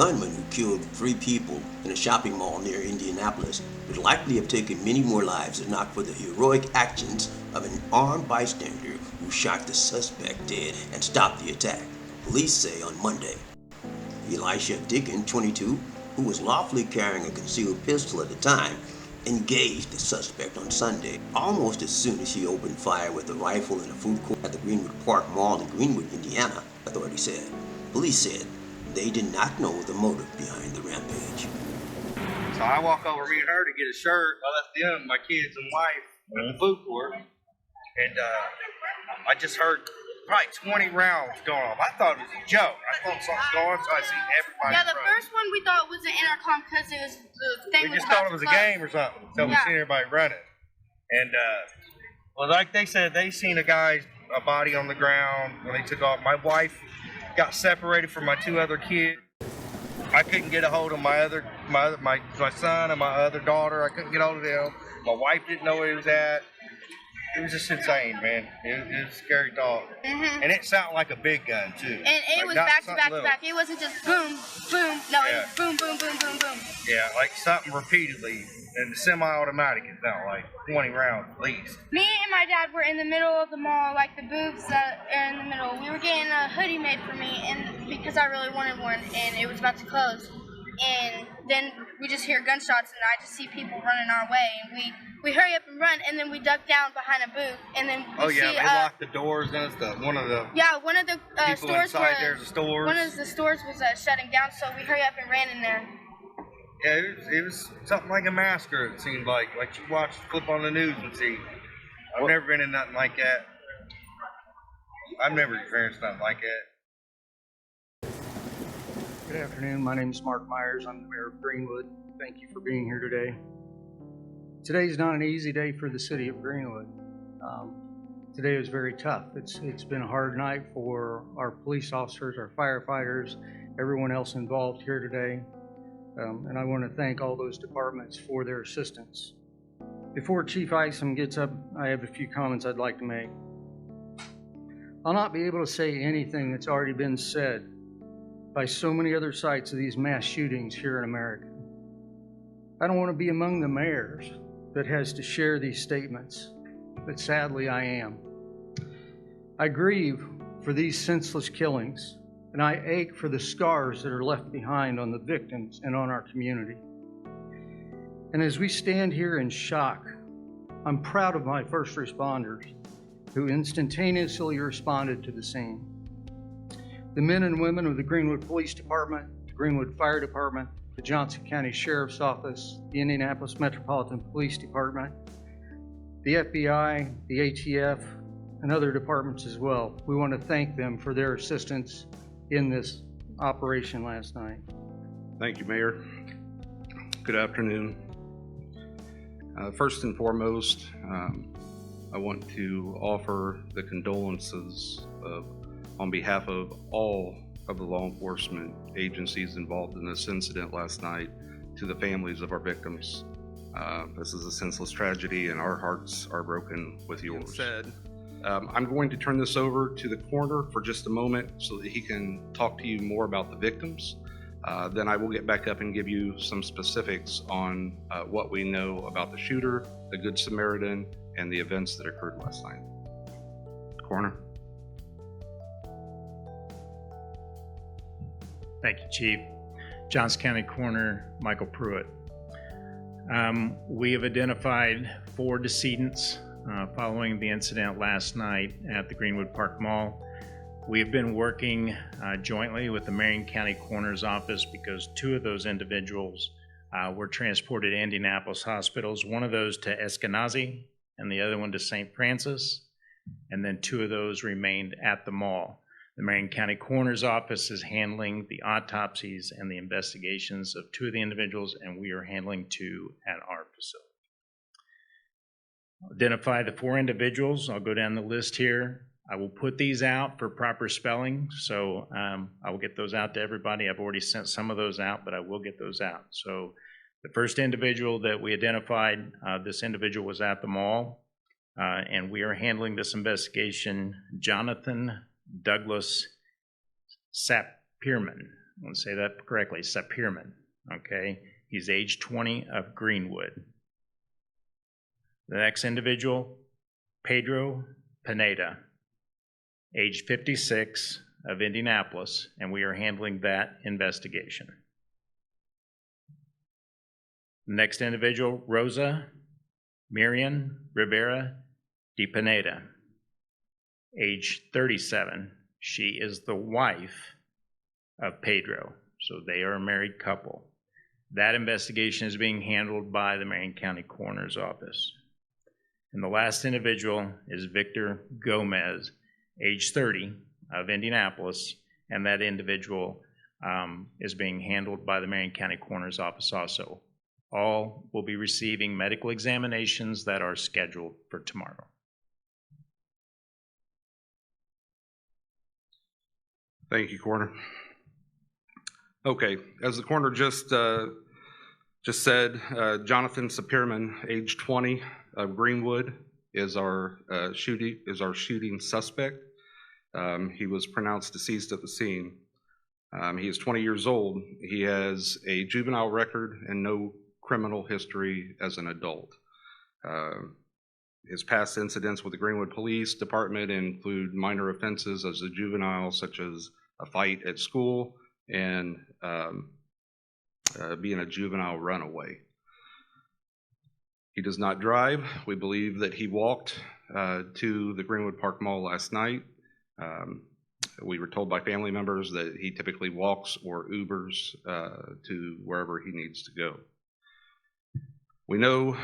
gunman who killed 3 people in a shopping mall near Indianapolis would likely have taken many more lives if not for the heroic actions of an armed bystander who shot the suspect dead and stopped the attack, police say on Monday. Elisjsha Dicken, 22, who was lawfully carrying a concealed pistol at the time, engaged the suspect on Sunday, almost as soon as he opened fire with a rifle in a food court at the Greenwood Park Mall in Greenwood, Indiana, authorities said. Police said they did not know the motive behind the rampage. So I walk over, me and her, to get a shirt. I left them, my kids and wife, in the food court, and I just heard probably 20 rounds going off. I thought it was a joke. I thought something was going on, so I see everybody. Yeah, the first one we thought was an intercom because it was the thing. We just thought it was a game or something. So we seen everybody running, and well, like they said, they seen a body on the ground when they took off. My wife got separated from my 2 other kids. I couldn't get a hold of my son and my other daughter. I couldn't get a hold of them. My wife didn't know where he was at. It was just insane, man. It was a scary thought. Mm-hmm. And it sounded like a big gun, too. And it like was back to back to back. It wasn't just boom, boom. No, it was boom, boom, boom, boom, boom. Yeah, like something repeatedly. And the semi-automatic is now like 20 rounds at least. Me and my dad were in the middle of the mall, like the booths that are in the middle. We were getting a hoodie made for me, and because I really wanted one, and it was about to close. And then we just hear gunshots, and I just see people running our way, and we hurry up and run, and then we duck down behind a booth, and then we see, they locked the doors, and it's one of the stores inside there's the stores. One of the stores was shutting down, so we hurry up and ran in there. Yeah, it was something like a massacre. It seemed like you watch, flip on the news and see. I've never been in nothing like that. I've never experienced nothing like that. Good afternoon. My name is Mark Myers. I'm the mayor of Greenwood. Thank you for being here today. Today's not an easy day for the city of Greenwood. Today was very tough. It's been a hard night for our police officers, our firefighters, everyone else involved here today. And I want to thank all those departments for their assistance. Before Chief Isom gets up, I have a few comments I'd like to make. I'll not be able to say anything that's already been said by so many other sites of these mass shootings here in America. I don't want to be among the mayors that has to share these statements, but sadly I am. I grieve for these senseless killings, and I ache for the scars that are left behind on the victims and on our community. And as we stand here in shock, I'm proud of my first responders who instantaneously responded to the scene. The men and women of the Greenwood Police Department, the Greenwood Fire Department, the Johnson County Sheriff's Office, the Indianapolis Metropolitan Police Department, the FBI, the ATF, and other departments as well. We want to thank them for their assistance in this operation last night. Thank you, Mayor. Good afternoon. First and foremost, I want to offer the condolences on behalf of all of the law enforcement agencies involved in this incident last night to the families of our victims. This is a senseless tragedy, and our hearts are broken with yours. I'm going to turn this over to the coroner for just a moment so that he can talk to you more about the victims. Then I will get back up and give you some specifics on what we know about the shooter, the Good Samaritan, and the events that occurred last night. Coroner. Thank you, Chief. Johnson County Coroner Michael Pruitt. We have identified 4 decedents following the incident last night at the Greenwood Park Mall. We have been working jointly with the Marion County Coroner's Office because 2 of those individuals were transported to Indianapolis hospitals, one of those to Eskenazi and the other one to St. Francis, and then 2 of those remained at the mall. The Marion County Coroner's Office is handling the autopsies and the investigations of 2 of the individuals, and we are handling 2 at our facility. Identify the 4 individuals. I'll go down the list here. I will put these out for proper spelling, so I will get those out to everybody. I've already sent some of those out, but I will get those out. So the first individual that we identified, this individual was at the mall, and we are handling this investigation, Jonathan Douglas Sapirman. want to say that correctly, Sapirman, okay? He's age 20 of Greenwood. The next individual, Pedro Pineda, age 56 of Indianapolis, and we are handling that investigation. The next individual, Rosa Miriam Rivera de Pineda, age 37. She is the wife of Pedro, so they are a married couple. That investigation is being handled by the Marion County Coroner's Office. And the last individual is Victor Gomez, age 30, of Indianapolis, and that individual is being handled by the Marion County Coroner's Office also. All will be receiving medical examinations that are scheduled for tomorrow. Thank you, Coroner. Okay, as the coroner just said, Jonathan Sapirman, age 20 of Greenwood, is our shooting suspect. He was pronounced deceased at the scene. He is 20 years old. He has a juvenile record and no criminal history as an adult. His past incidents with the Greenwood Police Department include minor offenses as a juvenile, such as a fight at school and being a juvenile runaway. He does not drive. We believe that he walked to the Greenwood Park Mall last night. We were told by family members that he typically walks or Ubers to wherever he needs to go. We know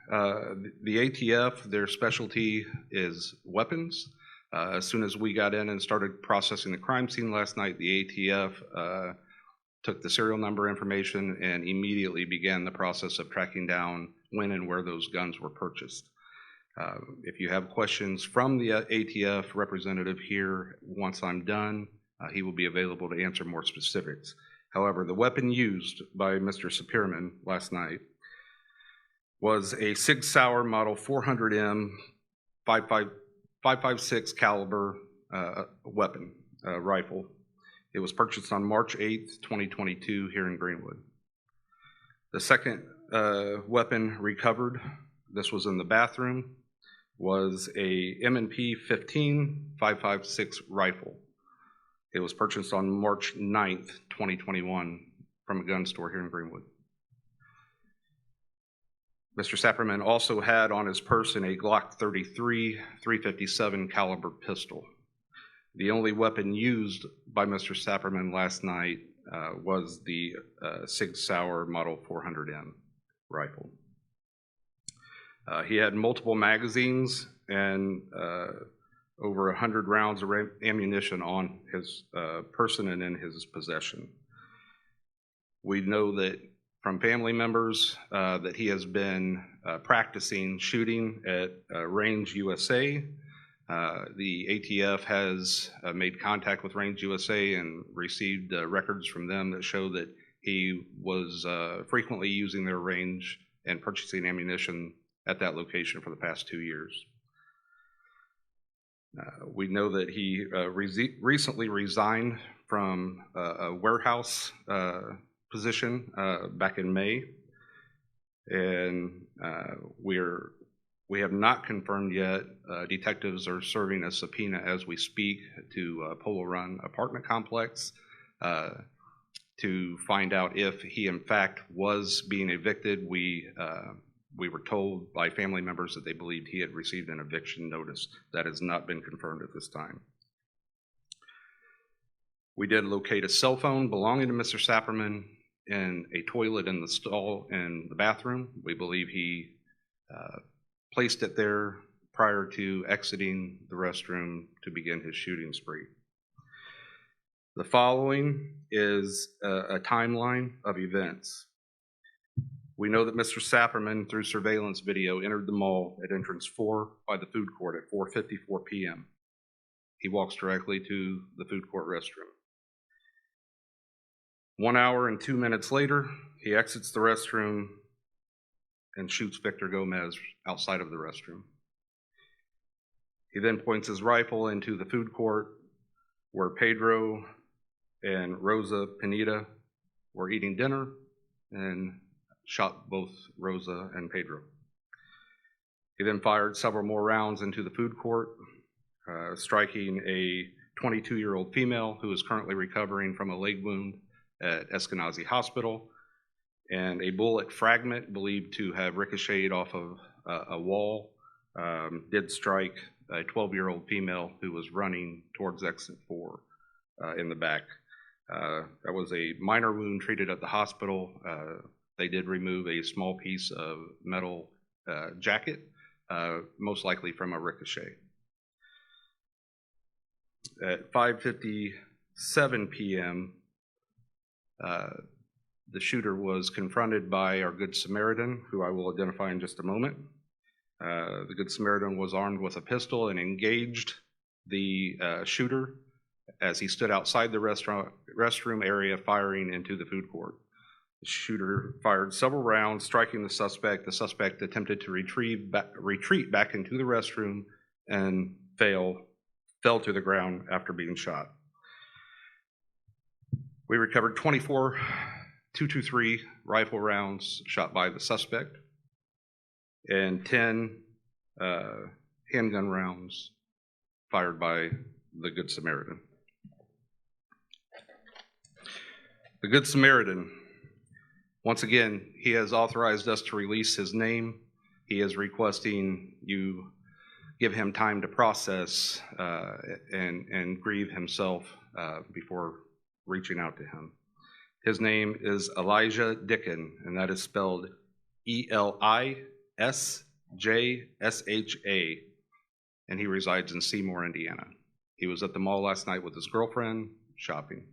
the ATF, their specialty is weapons. As soon as we got in and started processing the crime scene last night, the ATF took the serial number information and immediately began the process of tracking down when and where those guns were purchased. If you have questions from the ATF representative here, once I'm done, he will be available to answer more specifics. However, the weapon used by Mr. Sapirman last night was a Sig Sauer Model 400M 5.56 caliber weapon, rifle. It was purchased on March 8th, 2022 here in Greenwood. The second weapon recovered, this was in the bathroom, was a M&P 15 5.56 rifle. It was purchased on March 9th, 2021 from a gun store here in Greenwood. Mr. Sapirman also had on his person a Glock 33 .357 caliber pistol. The only weapon used by Mr. Sapirman last night was the Sig Sauer Model 400M rifle. He had multiple magazines and over 100 rounds of ammunition on his person and in his possession. We know that from family members that he has been practicing shooting at Range USA. The ATF has made contact with Range USA and received records from them that show that he was frequently using their range and purchasing ammunition at that location for the past 2 years. We know that he recently resigned from a warehouse position back in May, and we have not confirmed yet. Detectives are serving a subpoena as we speak to Polo Run apartment complex to find out if he in fact was being evicted. We were told by family members that they believed he had received an eviction notice. That has not been confirmed at this time. We did locate a cell phone belonging to Mr. Sapirman in a toilet in the stall in the bathroom. We believe he placed it there prior to exiting the restroom to begin his shooting spree. The following is a timeline of events. We know that Mr. Sapirman, through surveillance video, entered the mall at entrance 4 by the food court at 4:54 p.m. He walks directly to the food court restroom. 1 hour and 2 minutes later, he exits the restroom and shoots Victor Gomez outside of the restroom. He then points his rifle into the food court where Pedro and Rosa Pineda were eating dinner and shot both Rosa and Pedro. He then fired several more rounds into the food court, striking a 22-year-old female who is currently recovering from a leg wound at Eskenazi Hospital, and a bullet fragment believed to have ricocheted off of a wall did strike a 12-year-old female who was running towards exit 4 in the back. That was a minor wound treated at the hospital. They did remove a small piece of metal jacket, most likely from a ricochet. At 5:57 p.m., the shooter was confronted by our Good Samaritan, who I will identify in just a moment. The Good Samaritan was armed with a pistol and engaged the shooter as he stood outside the restroom area firing into the food court. The shooter fired several rounds, striking the suspect. The suspect attempted to retreat back into the restroom and fell to the ground after being shot. We recovered 24 .223 rifle rounds shot by the suspect and 10 handgun rounds fired by the Good Samaritan. The Good Samaritan, once again, he has authorized us to release his name. He is requesting you give him time to process and grieve himself before reaching out to him. His name is Elisjsha Dicken, and that is spelled Elisjsha, and he resides in Seymour, Indiana. He was at the mall last night with his girlfriend shopping.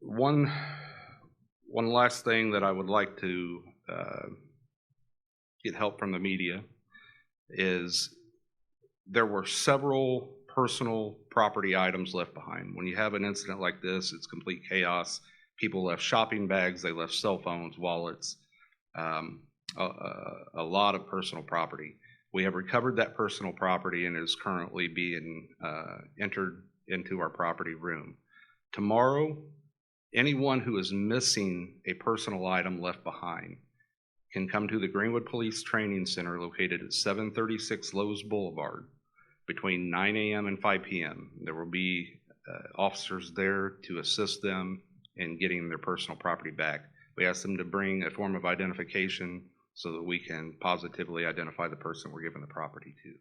One last thing that I would like to get help from the media is there were several personal property items left behind. When you have an incident like this, it's complete chaos. People left shopping bags, they left cell phones, wallets, a lot of personal property. We have recovered that personal property and is currently being entered into our property room. Tomorrow, anyone who is missing a personal item left behind can come to the Greenwood Police Training Center located at 736 Lowe's Boulevard between 9 a.m. and 5 p.m. There will be officers there to assist them in getting their personal property back. We ask them to bring a form of identification so that we can positively identify the person we're giving the property to.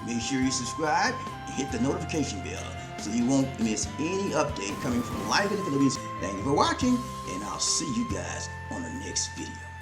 Make sure you subscribe and hit the notification bell so you won't miss any update coming from Live in the Philippines. Thank you for watching, and I'll see you guys on the next video.